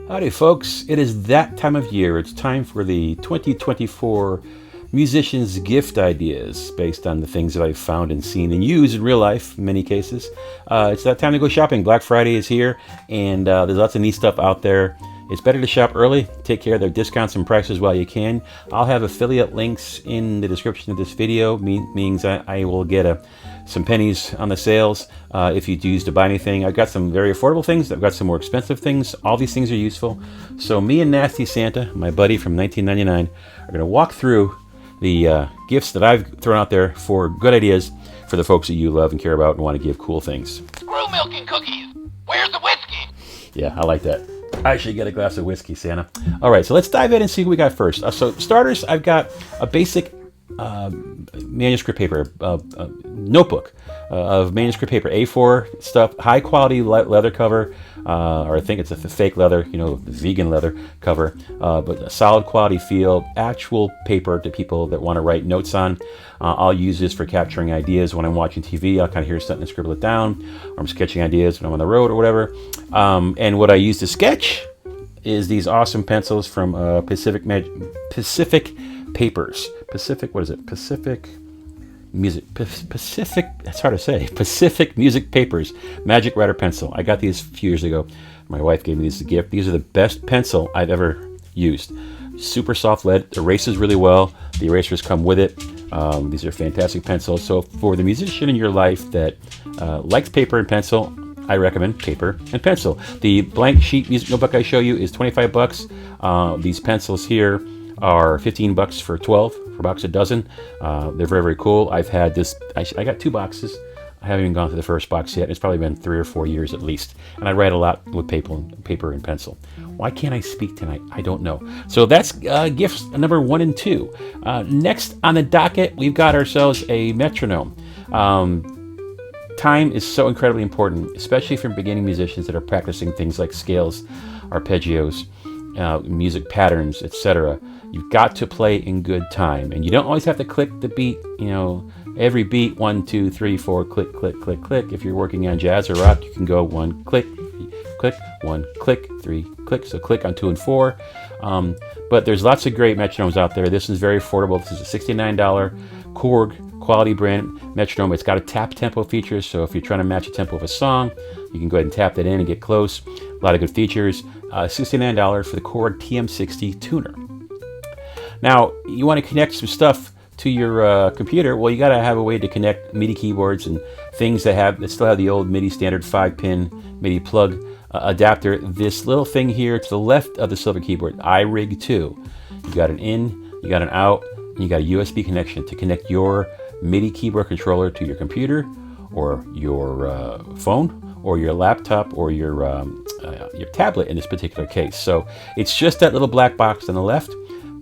Howdy folks, it is that time of year. It's time for the 2024 Musicians Gift Ideas based on the things that I've found and seen and used in real life in many cases. It's that time to go shopping. Black Friday is here and there's lots of neat stuff out there. It's better to shop early, take care of their discounts and prices while you can. I'll have affiliate links in the description of this video, means I will get some pennies on the sales if you choose to buy anything. I've got some very affordable things, I've got some more expensive things. All these things are useful. So me and Nasty Santa, my buddy from 1999, are going to walk through the gifts that I've thrown out there for good ideas for the folks that you love and care about and want to give cool things. Squirrel milk and cookies. Where's the whiskey? Yeah, I like that. I should get a glass of whiskey, Santa. All right, so let's dive in and see what we got first. So starters, I've got a basic manuscript paper, notebook of manuscript paper, A4 stuff, high quality leather cover, or I think it's a fake leather, vegan leather cover, but a solid quality feel, actual paper to people that want to write notes on. I'll use this for capturing ideas when I'm watching TV. I'll kind of hear something and scribble it down, or I'm sketching ideas when I'm on the road or whatever. And what I use to sketch is these awesome pencils from Pacific Papers. Pacific Music, that's hard to say. Pacific Music Papers, Magic Writer Pencil. I got these a few years ago. My wife gave me these as a gift. These are the best pencil I've ever used. Super soft lead, erases really well. The erasers come with it. These are fantastic pencils. So for the musician in your life that likes paper and pencil, I recommend paper and pencil. The blank sheet music notebook I show you is $25. These pencils here are $15 for 12, for a box a dozen. They're very, very cool. I've had this, I got 2 boxes. I haven't even gone through the first box yet. It's probably been 3 or 4 years at least. And I write a lot with paper and pencil. Why can't I speak tonight? I don't know. So that's gifts number 1 and 2. Next on the docket, we've got ourselves a metronome. Time is so incredibly important, especially for beginning musicians that are practicing things like scales, arpeggios, music patterns, etc. You've got to play in good time, and you don't always have to click the beat. Every beat 1, 2, 3, 4, click, click, click, click. If you're working on jazz or rock, you can go 1 click, click, 1 click, 3 click. So click on 2 and 4. But there's lots of great metronomes out there. This is very affordable. This is a $69 Korg quality brand metronome. It's got a tap tempo feature, so if you're trying to match the tempo of a song, you can go ahead and tap that in and get close. A lot of good features. $69 for the Korg TM60 tuner. Now, you want to connect some stuff to your computer. Well, you got to have a way to connect MIDI keyboards and things that still have the old MIDI standard 5-pin MIDI plug adapter. This little thing here to the left of the silver keyboard, iRig 2. You got an in, you got an out, and you got a USB connection to connect your MIDI keyboard controller to your computer or your phone or your laptop or your tablet in this particular case. So it's just that little black box on the left,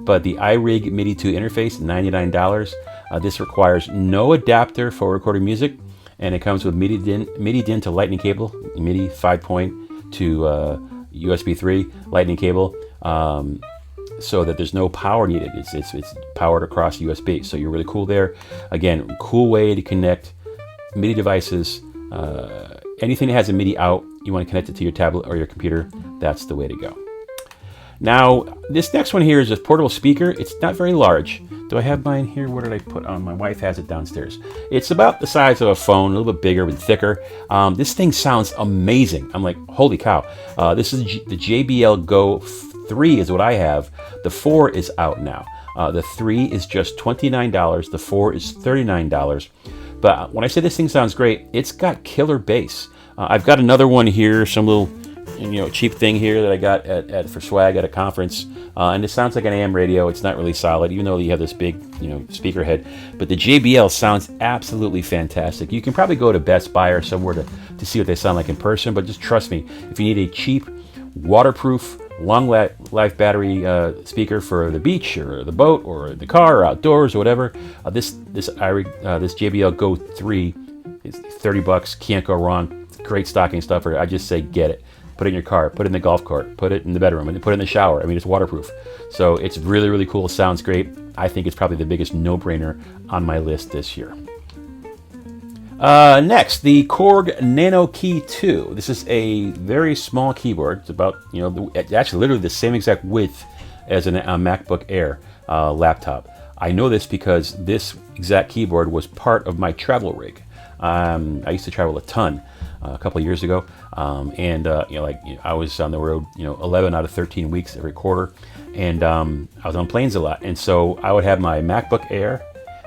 but the iRig MIDI 2 interface, $99. This requires no adapter for recording music, and it comes with MIDI DIN to lightning cable, MIDI 5 to USB 3 lightning cable, so that there's no power needed. It's powered across USB, so you're really cool there. Again, cool way to connect MIDI devices. Anything that has a MIDI out, you want to connect it to your tablet or your computer, that's the way to go. Now, this next one here is a portable speaker. It's not very large. Do I have mine here? Where did I put on? My wife has it downstairs. It's about the size of a phone, a little bit bigger and thicker. This thing sounds amazing. I'm like, holy cow. This is the JBL Go 3 is what I have. The 4 is out now. The 3 is just $29. The 4 is $39. But when I say this thing sounds great, it's got killer bass. I've got another one here, some little cheap thing here that I got for swag at a conference, and it sounds like an AM radio. It's not really solid, even though you have this big speaker head. But the JBL sounds absolutely fantastic. You can probably go to Best Buy or somewhere to see what they sound like in person, but just trust me, if you need a cheap, waterproof, long life battery speaker for the beach or the boat or the car or outdoors or whatever, this JBL Go 3 is $30. Can't go wrong. Great stocking stuffer. I just say get it. Put it in your car, put it in the golf cart, put it in the bedroom, and put it in the shower. I mean, it's waterproof. So it's really, really cool. Sounds great. I think it's probably the biggest no-brainer on my list this year. Next, the Korg Nano Key 2. This is a very small keyboard. It's about, actually literally the same exact width as a MacBook Air laptop. I know this because this exact keyboard was part of my travel rig. I used to travel a ton a couple of years ago, I was on the road, 11 out of 13 weeks every quarter, and I was on planes a lot, and so I would have my MacBook Air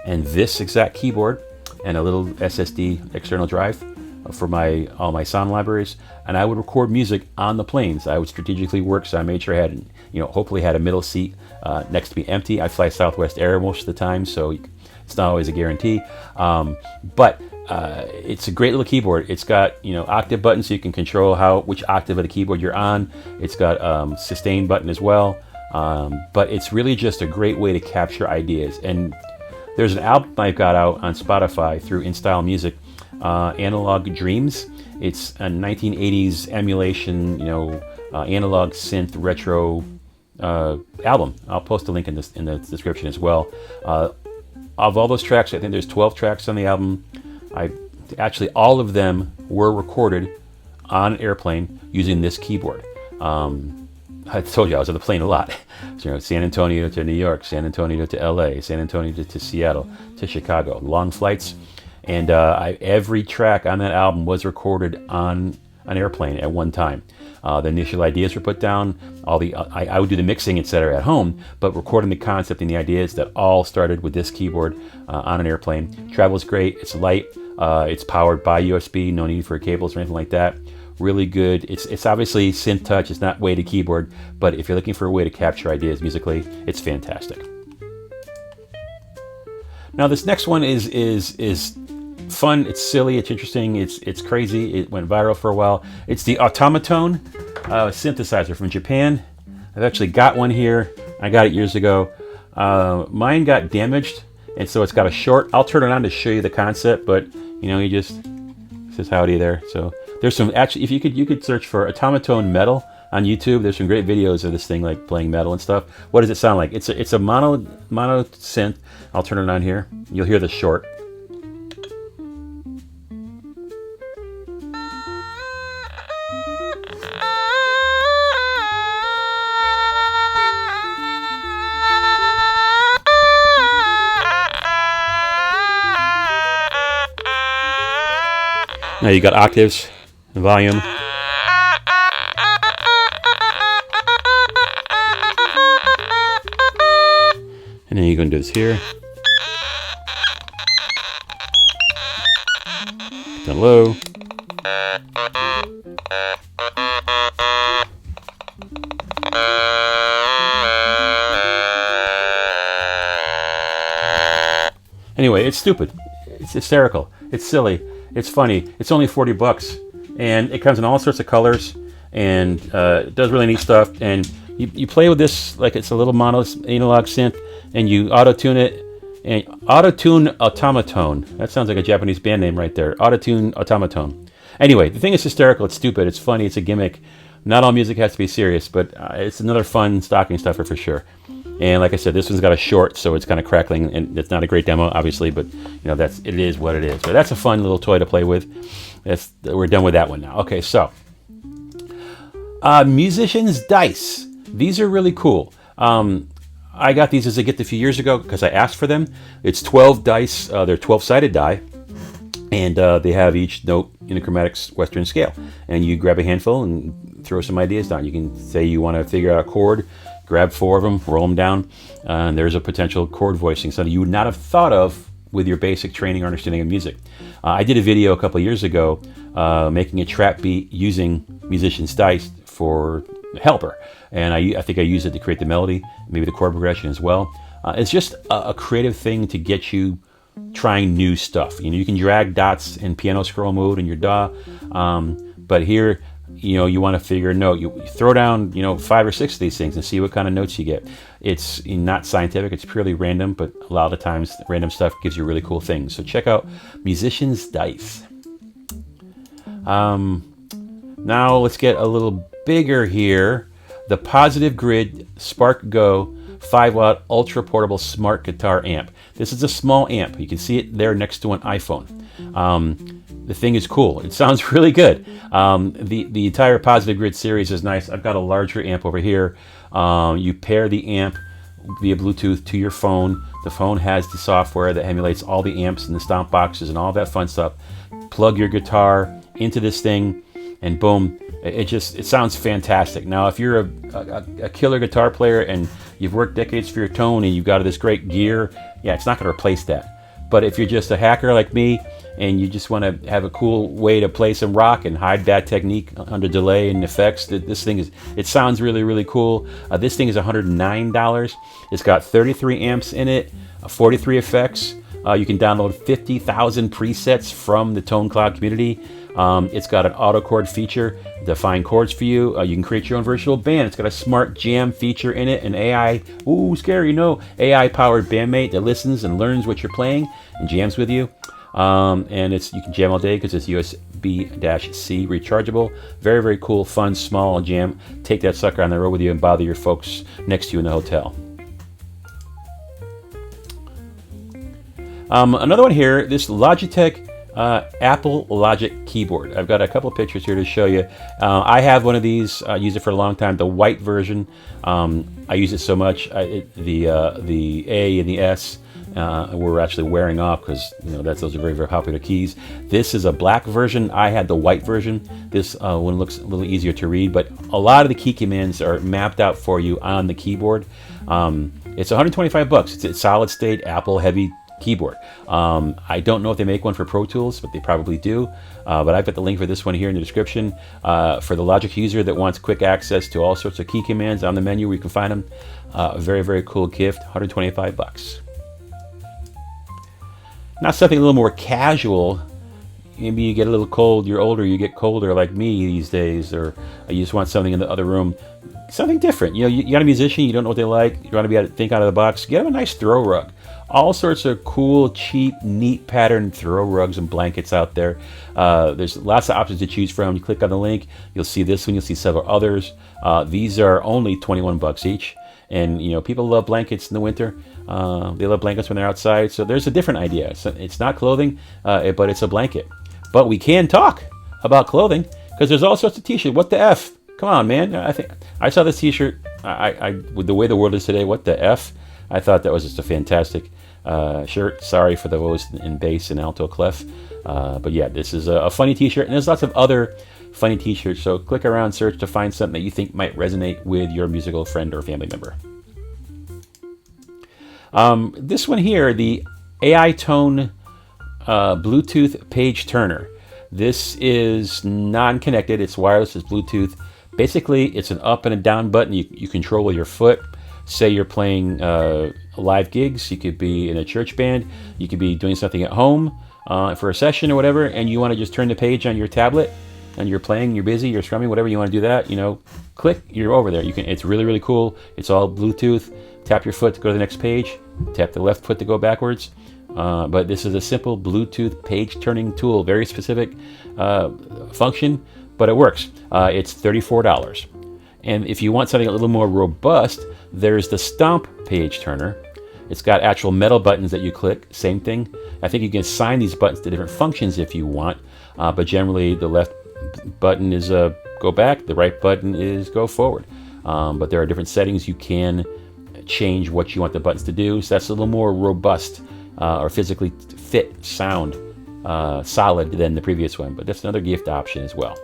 and this exact keyboard and a little SSD external drive for all my sound libraries, and I would record music on the planes. I would strategically work, so I made sure I had, hopefully had a middle seat next to me empty. I fly Southwest Air most of the time, so it's not always a guarantee, but it's a great little keyboard. It's got octave buttons so you can control which octave of the keyboard you're on. It's got sustain button as well, but it's really just a great way to capture ideas. And there's an album I've got out on Spotify through InStyle Music, Analog Dreams. It's a 1980s emulation, analog synth retro album. I'll post a link in the description as well. Of all those tracks, I think there's 12 tracks on the album. Actually, all of them were recorded on an airplane using this keyboard. I told you I was on the plane a lot. So, San Antonio to New York, San Antonio to LA, San Antonio to Seattle, to Chicago. Long flights. And every track on that album was recorded on an airplane at one time. The initial ideas were put down. I would do the mixing, etc. at home, but recording the concept and the ideas, that all started with this keyboard on an airplane. Travel's great. It's light. It's powered by USB. No need for cables or anything like that. Really good. It's obviously synth touch. It's not weighted keyboard, but if you're looking for a way to capture ideas musically, it's fantastic. Now this next one is fun. It's silly. It's interesting. It's crazy. It went viral for a while. It's the Otomatone synthesizer from Japan. I've actually got one here. I got it years ago. Mine got damaged, and so it's got a short. I'll turn it on to show you the concept, but you just says howdy there. So there's some, actually, if you could search for Otomatone metal on YouTube. There's some great videos of this thing, like playing metal and stuff. What does it sound like? It's a mono synth. I'll turn it on here. You'll hear the short. Now you got octaves, volume. And then you're going to do this here. Down low. Anyway, it's stupid. It's hysterical. It's silly. It's funny. It's only $40, and it comes in all sorts of colors, and it does really neat stuff. And you play with this like it's a little mono analog synth, and you auto-tune it. And AITONE Otomatone. That sounds like a Japanese band name right there. AITONE Otomatone. Anyway, the thing is hysterical. It's stupid. It's funny. It's a gimmick. Not all music has to be serious, but it's another fun stocking stuffer for sure. And like I said, this one's got a short, so it's kind of crackling, and it's not a great demo, obviously, but it is what it is. But that's a fun little toy to play with. We're done with that one now. Okay, so musicians' dice. These are really cool. I got these as a gift a few years ago because I asked for them. It's 12 dice. They're 12-sided die, and they have each note in a chromatic Western scale. And you grab a handful and throw some ideas down. You can say you want to figure out a chord. Grab 4 of them, roll them down, and there's a potential chord voicing, something you would not have thought of with your basic training or understanding of music. I did a video a couple of years ago making a trap beat using musician's dice for helper, and I think I used it to create the melody, maybe the chord progression as well. It's just a creative thing to get you trying new stuff. You can drag dots in piano scroll mode in your DAW, but here, you want to figure a note. You throw down, 5 or 6 of these things and see what kind of notes you get. It's not scientific. It's purely random, but a lot of the times, random stuff gives you really cool things. So check out Musician's Dice. Now let's get a little bigger here. The Positive Grid Spark Go 5-watt ultra portable smart guitar amp. This is a small amp. You can see it there next to an iPhone. The thing is cool. It sounds really good. The entire Positive Grid series is nice. I've got a larger amp over here. You pair the amp via Bluetooth to your phone. The phone has the software that emulates all the amps and the stomp boxes and all that fun stuff. Plug your guitar into this thing, and boom, it sounds fantastic. Now, if you're a killer guitar player and you've worked decades for your tone and you've got this great gear, yeah, it's not going to replace that. But if you're just a hacker like me and you just want to have a cool way to play some rock and hide bad technique under delay and effects, this thing it sounds really, really cool. This thing is $109. It's got 33 amps in it, 43 effects. You can download 50,000 presets from the Tone Cloud community. It's got an auto chord feature to find chords for you. You can create your own virtual band. It's got a smart jam feature in it, an AI, scary, AI powered bandmate that listens and learns what you're playing and jams with you. And you can jam all day because it's USB-C rechargeable. Very, very cool, fun, small jam. Take that sucker on the road with you and bother your folks next to you in the hotel. Another one here, this Logitech Apple Logic keyboard. I've got a couple of pictures here to show you. I have one of these. I use it for a long time, the white version. I use it so much. The A and the S were actually wearing off because those are very, very popular keys. This is a black version. I had the white version. This one looks a little easier to read, but a lot of the key commands are mapped out for you on the keyboard. It's $125. It's solid state Apple heavy keyboard. I don't know if they make one for Pro Tools, but they probably do. But I've got the link for this one here in the description. For the Logic user that wants quick access to all sorts of key commands on the menu where you can find them, a very, very cool gift, $125. Now something a little more casual. Maybe you get a little cold, you're older, you get colder like me these days, or you just want something in the other room. Something different. You got a musician, you don't know what they like, you want to be able to think out of the box, get them a nice throw rug. All sorts of cool, cheap, neat pattern throw rugs and blankets out there. There's lots of options to choose from. You click on the link, you'll see this one, you'll see several others. These are only $21 each. And people love blankets in the winter. They love blankets when they're outside. So there's a different idea. So it's not clothing, but it's a blanket. But we can talk about clothing because there's all sorts of t-shirts. What the F? Come on, man. I think I saw this t-shirt. With the way the world is today, what the F? I thought that was just a fantastic shirt. Sorry for the voice in bass and alto clef. But yeah, this is a funny t-shirt. And there's lots of other funny t-shirts. So click around, search to find something that you think might resonate with your musical friend or family member. This one here, the AITONE Bluetooth Page Turner. This is non-connected. It's wireless. It's Bluetooth. Basically, it's an up and a down button you control with your foot. Say you're playing live gigs. You could be in a church band. You could be doing something at home for a session or whatever, and you want to just turn the page on your tablet, and you're playing, you're busy, you're strumming, whatever you want to do that, click, you're over there. It's really, really cool. It's all Bluetooth. Tap your foot to go to the next page. Tap the left foot to go backwards. But this is a simple Bluetooth page turning tool. Very specific function, but it works. It's $34. And if you want something a little more robust, there's the STOMP page turner. It's got actual metal buttons that you click. Same thing. I think you can assign these buttons to different functions if you want. But generally, the left button is go back. The right button is go forward. But there are different settings you can change what you want the buttons to do. So that's a little more robust or physically fit sound, solid than the previous one. But that's another gift option as well.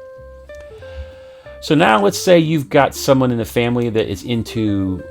So now let's say you've got someone in the family that is into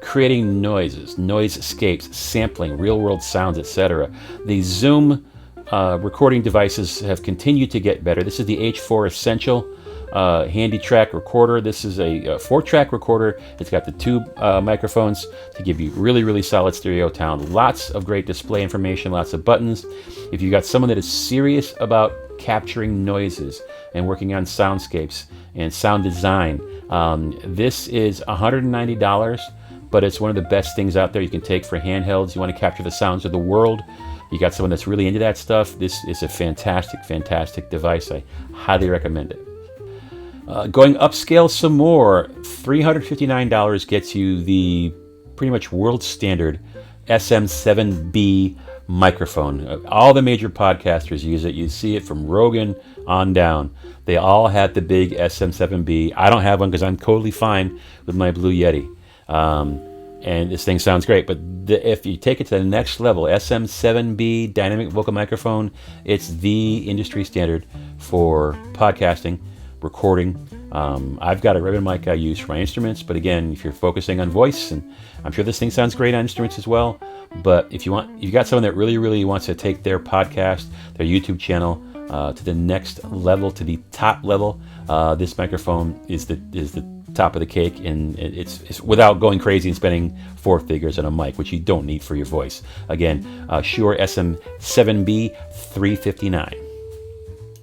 creating noises, noiseescapes, sampling, real-world sounds, etc. The Zoom recording devices have continued to get better. This is the H4 Essential handy track recorder. This is a 4-track recorder. It's got the two microphones to give you really, really solid stereo sound. Lots of great display information, lots of buttons. If you've got someone that is serious about capturing noises and working on soundscapes and sound design, this is $190, but it's one of the best things out there you can take for handhelds. You want to capture the sounds of the world. You got someone that's really into that stuff. This is a fantastic, fantastic device. I highly recommend it. Going upscale some more, $359 gets you the pretty much world standard SM7B microphone. All the major podcasters use it. You see it from Rogan on down. They all have the big SM7B. I don't have one because I'm totally fine with my Blue Yeti. And this thing sounds great. But if you take it to the next level, SM7B dynamic vocal microphone, it's the industry standard for podcasting, recording. I've got a ribbon mic I use for my instruments, but again, if you're focusing on voice, and I'm sure this thing sounds great on instruments as well, but if you got someone that really wants to take their podcast, their YouTube channel to the next level, to the top level, this microphone is the top of the cake, and it's without going crazy and spending 4 figures on a mic, which you don't need for your voice. Again, Shure SM7B $359.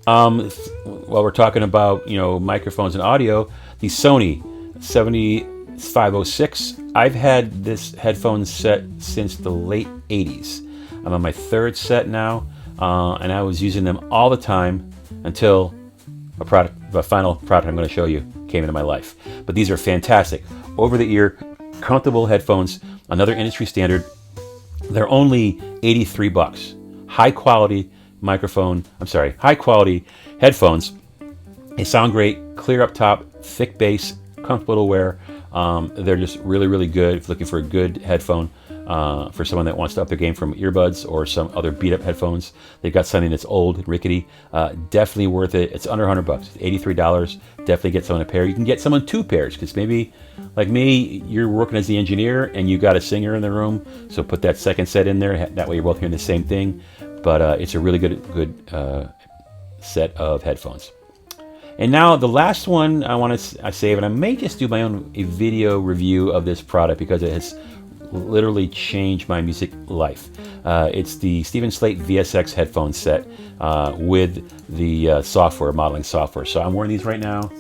While we're talking about microphones and audio, the Sony 7506. I've had this headphone set since the late 80s. I'm on my 3rd set now, and I was using them all the time until the final product I'm going to show you came into my life. But these are fantastic, over-the-ear, comfortable headphones. Another industry standard. They're only $83. High quality high quality headphones. They sound great, clear up top, thick bass, comfortable to wear. They're just really good if you're looking for a good headphone for someone that wants to up their game from earbuds or some other beat up headphones. They've got something that's old and rickety. Definitely worth it. It's under $100. It's $83. Definitely get someone a pair. You can get someone 2 pairs, because maybe like me, you're working as the engineer and you got a singer in the room, so put that second set in there. That way you're both hearing the same thing. But it's a really good set of headphones. And now the last one I want to save, and I may just do my own video review of this product because it has literally changed my music life. It's the Stephen Slate VSX headphone set with the modeling software. So I'm wearing these right now.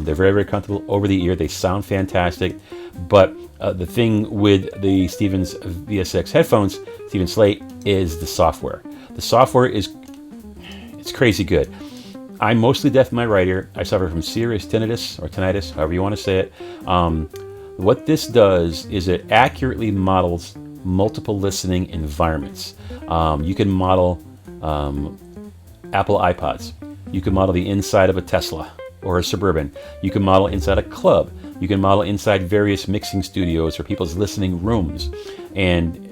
They're very comfortable over the ear. They sound fantastic. But the thing with the Stevens VSX headphones, Stephen Slate, is the software. The software it's crazy good. I'm mostly deaf in my right ear. I suffer from serious tinnitus, however you want to say it. What this does is it accurately models multiple listening environments. You can model Apple iPods. You can model the inside of a Tesla or a Suburban. You can model inside a club. You can model inside various mixing studios or people's listening rooms. And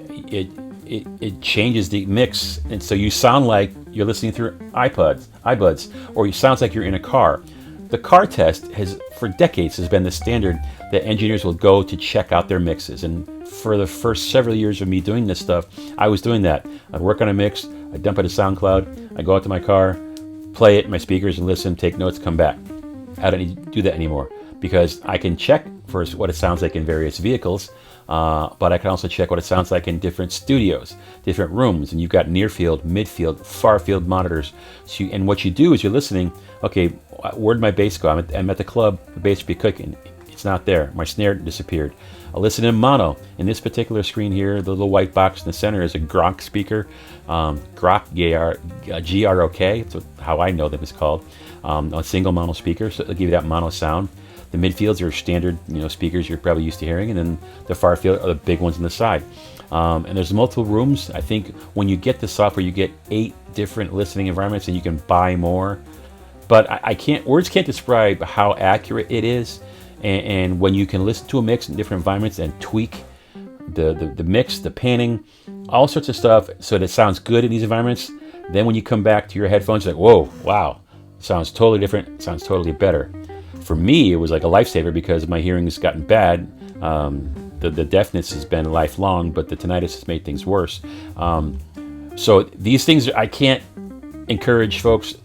it changes the mix, and so you sound like you're listening through iBuds, or it sounds like you're in a car. The car test for decades has been the standard that engineers will go to check out their mixes. And for the first several years of me doing this stuff, I was doing that. I'd work on a mix, I'd dump it to SoundCloud, I'd go out to my car, play it in my speakers and listen, take notes, come back. I don't need to do that anymore because I can check for what it sounds like in various vehicles, but I can also check what it sounds like in different studios, different rooms, and you've got near field, midfield, far field monitors. And what you do is you're listening, okay, where'd my bass go? I'm at the club, the bass should be cooking. It's not there. My snare disappeared. I'll listen in mono. In this particular screen here, the little white box in the center is a Grok speaker. Grok, G-R-O-K, that's how I know them is called. A single mono speaker, so it'll give you that mono sound. The midfields are standard, speakers you're probably used to hearing, and then the far field are the big ones on the side. And there's multiple rooms. I think when you get the software, you get 8 different listening environments, and you can buy more. But words can't describe how accurate it is. And when you can listen to a mix in different environments and tweak the mix, the panning, all sorts of stuff, so that it sounds good in these environments. Then when you come back to your headphones, you're like, whoa, wow, sounds totally different, sounds totally better. For me, it was like a lifesaver because my hearing has gotten bad. The deafness has been lifelong, but the tinnitus has made things worse. So these things, I can't encourage folks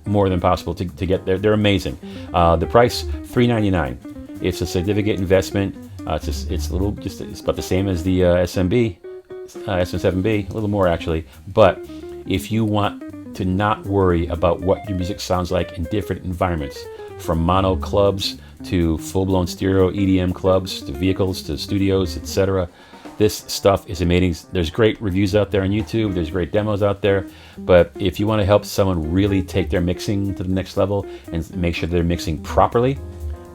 more than possible to get there. They're amazing. The price, $399. It's a significant investment. It's about the same as the SM7B, a little more actually. But if you want to not worry about what your music sounds like in different environments, from mono clubs to full-blown stereo EDM clubs to vehicles to studios, etc., this stuff is amazing. There's great reviews out there on YouTube. There's great demos out there. But if you want to help someone really take their mixing to the next level and make sure they're mixing properly,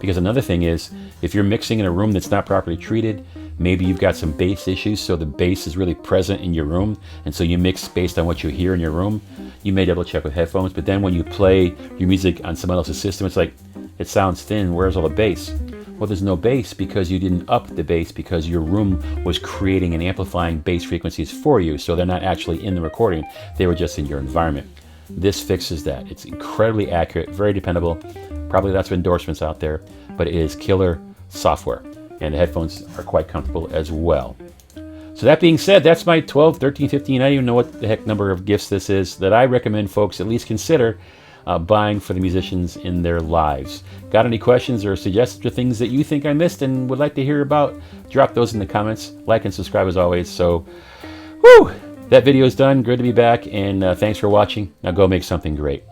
Because another thing is, if you're mixing in a room that's not properly treated, maybe you've got some bass issues, so the bass is really present in your room, and so you mix based on what you hear in your room. You may double check with headphones, but then when you play your music on someone else's system, it's like, it sounds thin, where's all the bass? Well, there's no bass because you didn't up the bass because your room was creating and amplifying bass frequencies for you, so they're not actually in the recording, they were just in your environment. This fixes that. It's incredibly accurate, very dependable, probably lots of endorsements out there, but it is killer software, and the headphones are quite comfortable as well. So that being said, that's my 12, 13, 15, I don't even know what the heck number of gifts this is that I recommend folks at least consider buying for the musicians in their lives. Got any questions or suggestions or things that you think I missed and would like to hear about? Drop those in the comments. Like and subscribe as always. So, whoo! That video is done. Good to be back, and thanks for watching. Now go make something great.